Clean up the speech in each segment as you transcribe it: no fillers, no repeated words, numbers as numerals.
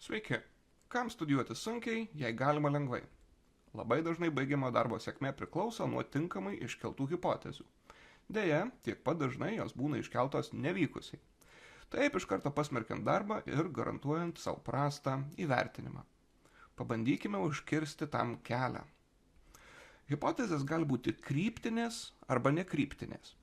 Sveiki. Kam studijuoti sunkiai, jei galima lengvai? Labai dažnai baigiamo darbo sėkmė priklauso nuo tinkamai iškeltų hipotezių. Deja, tiek pat dažnai jos būna iškeltos nevykusiai. Taip iš karto pasmerkiant darbą ir garantuojant savo prastą įvertinimą. Pabandykime užkirsti tam kelią. Hipotezės gali būti kryptinės arba nekryptinės.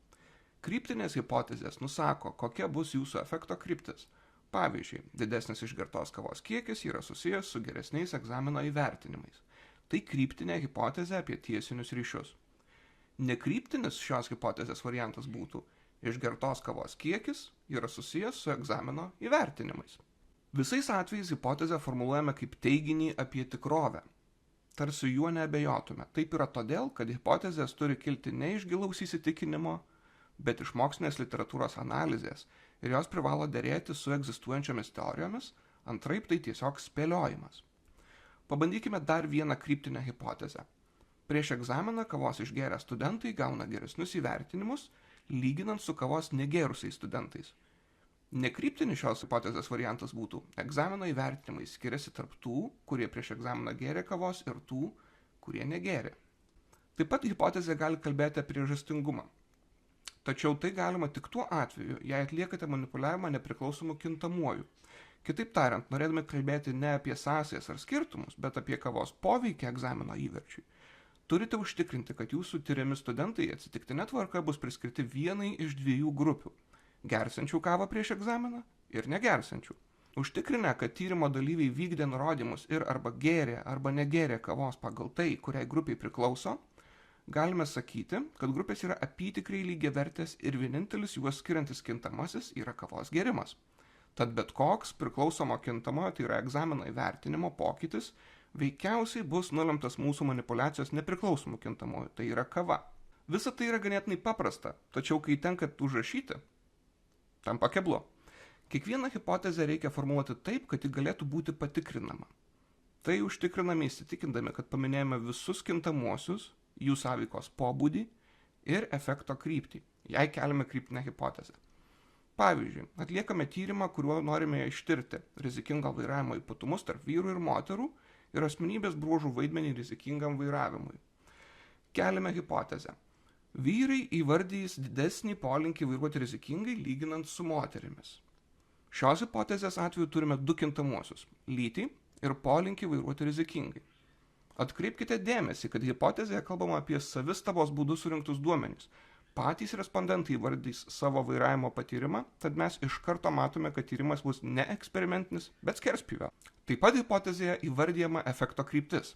Kryptinės hipotezės nusako, kokia bus jūsų efekto kryptis. Pavyzdžiui, didesnis išgertos kavos kiekis yra susijęs su geresniais egzamino įvertinimais. Tai kryptinė hipotezė apie tiesinius ryšius. Nekryptinis šios hipotezės variantas būtų išgertos kavos kiekis yra susijęs su egzamino įvertinimais. Visais atvejais hipotezę formuluojame kaip teiginį apie tikrovę. Tarsi juo neabejotume. Taip yra todėl, kad hipotezės turi kilti ne iš gilaus įsitikinimo, bet iš mokslinės literatūros analizės ir jos privalo derėti su egzistuojančiomis teorijomis, antraip tai tiesiog spėliojimas. Pabandykime dar vieną kryptinę hipotezę. Prieš egzaminą kavos išgėrę studentai gauna geresnius įvertinimus, lyginant su kavos negėrusiais studentais. Nekryptinis šios hipotezės variantas būtų egzamino įvertinimai skiriasi tarp tų, kurie prieš egzaminą gėrė kavos ir tų, kurie negėrė. Taip pat hipotezė gali kalbėti apie priežastingumą. Tačiau tai galima tik tuo atveju, jei atliekate manipuliavimą nepriklausomų kintamuoju. Kitaip tariant, norėdami kalbėti ne apie sąsajas ar skirtumus, bet apie kavos poveikį egzamino įverčiui, turite užtikrinti, kad jūsų tyriami studentai atsitiktinė tvarka bus priskirti vienai iš dviejų grupių – gersiančių kavą prieš egzaminą ir negersiančių. Užtikrinę, kad tyrimo dalyviai vykdė nurodymus ir arba gėrė arba negėrė kavos pagal tai, kuriai grupiai priklauso, galime sakyti, kad grupės yra apytikriai lygiavertės ir vienintelis juos skiriantis kintamasis yra kavos gėrimas. Tad bet koks priklausomo kintamojo, tai yra egzamino įvertinimo pokytis, veikiausiai bus nulemtas mūsų manipulacijos nepriklausomų kintamojų, tai yra kava. Visa tai yra ganėtinai paprasta, tačiau kai tenka užrašyti, tampa keblu. Kiekvieną hipotezę reikia formuluoti taip, kad ji galėtų būti patikrinama. Tai užtikriname įsitikindami, kad paminėjome visus kintamuosius, jų sąveikos pobūdį ir efekto kryptį, jei keliame kryptinę hipotezę. Pavyzdžiui, atliekame tyrimą, kuriuo norime ištirti rizikingo vairavimo ypatumus tarp vyrų ir moterų ir asmenybės bruožų vaidmenį rizikingam vairavimui. Keliame hipotezę. Vyrai įvardys didesnį polinkį vairuoti rizikingai lyginant su moterimis. Šios hipotezės atveju turime du kintamuosius – lytį ir polinkį vairuoti rizikingai. Atkreipkite dėmesį, kad hipotezėje kalbama apie savistabos būdų surinktus duomenys. Patys respondentai vardys savo vairavimo patyrimą, tad mes iš karto matome, kad tyrimas bus ne eksperimentinis, bet skerspjūvio. Taip pat hipotezėje įvardyjama efekto kryptis,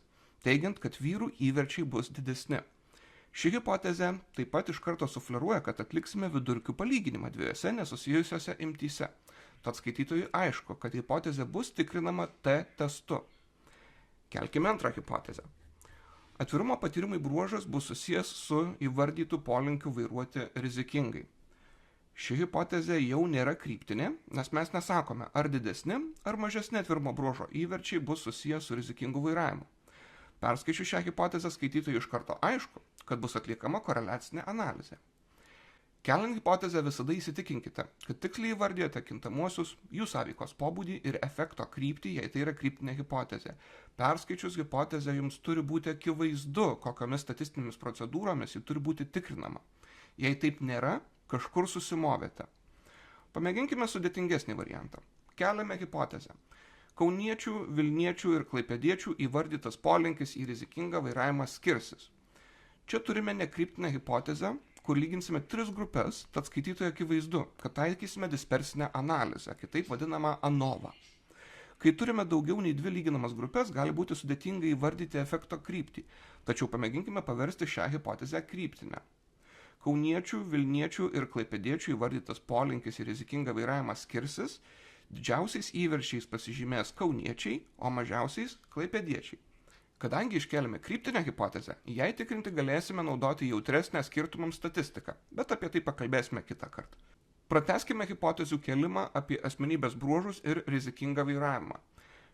teigiant, kad vyrų įverčiai bus didesni. Ši hipotezė taip pat iš karto sufleruoja, kad atliksime vidurkių palyginimą dviejose nesusijusiose imtyse. Tad skaitytojui aišku, kad hipotezė bus tikrinama T-testu. Kelkime antrą hipotezę. Atvirumo patyrimai bruožas bus susijęs su įvardytų polinkiu vairuoti rizikingai. Ši hipotezė jau nėra kryptinė, nes mes nesakome, ar didesni ar mažesni atvirumo bruožo įverčiai bus susijęs su rizikingu vairavimu. Perskaičius šią hipotezę skaitytojui iš karto aišku, kad bus atliekama koreliacinė analizė. Keliant hipotezę visada įsitikinkite, kad tiksliai įvardijote kintamuosius, jų sąveikos pobūdį ir efekto kryptį, jei tai yra kryptinė hipotezė. Perskaičius hipotezę jums turi būti akivaizdu, kokiomis statistinėmis procedūromis ji turi būti tikrinama. Jei taip nėra, kažkur susimovėte. Pamėginkime sudėtingesnį variantą. Keliame hipotezę. Kauniečių, Vilniečių ir Klaipėdiečių įvardytas polinkis į rizikingą vairavimą skirsis. Čia turime nekryptinę hipotezę, kur lyginsime 3 grupės, tad skaitytojui akivaizdu, kad taikysime dispersinę analizę, kitaip vadinamą ANOVA. Kai turime daugiau nei 2 lyginamas grupės, gali būti sudėtinga įvardyti efekto kryptį, tačiau pamėginkime paversti šią hipotezę kryptinę. Kauniečių, Vilniečių ir Klaipėdiečių įvardytas polinkis į rizikingą vairavimą skirsis, didžiausiais įverčiais pasižymės kauniečiai, o mažiausiais klaipėdiečiai. Kadangi iškeliame kryptinę hipotezę, jai tikrinti galėsime naudoti jautresnę skirtumams statistiką, bet apie tai pakalbėsime kitą kartą. Pratęskime hipotezių kelimą apie asmenybės bruožus ir rizikingą vairavimą.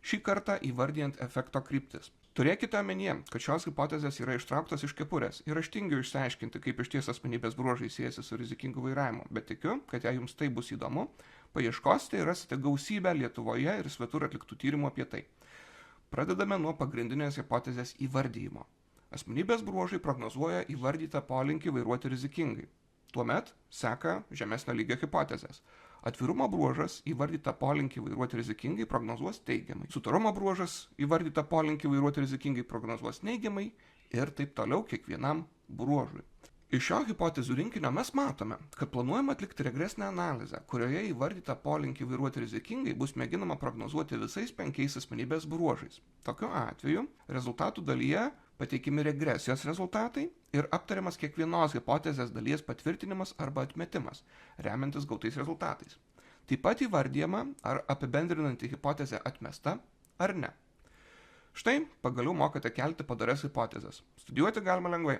Šį kartą įvardijant efekto kryptis. Turėkite omenyje, kad šios hipotezės yra ištrauktos iš kepurės ir aš tingiu išsiaiškinti, kaip išties asmenybės bruožai siejasi su rizikingu vairavimu, bet tikiu, kad jei jums tai bus įdomu, Paieškosite ir rasite gausybę Lietuvoje ir svetur atliktų tyrimų apie tai. Pradedame nuo pagrindinės hipotezės įvardyjimo. Asmenybės bruožai prognozuoja įvardytą polinkį vairuoti rizikingai. Tuomet seka žemesnio lygio hipotezės. Atvirumo bruožas įvardytą polinkį vairuoti rizikingai prognozuos teigiamai. Sutarumo bruožas įvardytą polinkį vairuoti rizikingai prognozuos neigiamai ir taip toliau kiekvienam bruožui. Iš šio hipotezių rinkinio mes matome, kad planuojama atlikti regresinę analizę, kurioje įvardytą polinkį vairuoti rizikingai bus mėginama prognozuoti visais 5 asmenybės bruožais. Tokiu atveju rezultatų dalyje pateikiami regresijos rezultatai ir aptariamas kiekvienos hipotezės dalies patvirtinimas arba atmetimas, remiantis gautais rezultatais. Taip pat įvardyjama, ar apibendrinanti hipotezė atmesta ar ne. Štai, pagaliau mokate kelti padorias hipotezes. Studijuoti galima lengvai.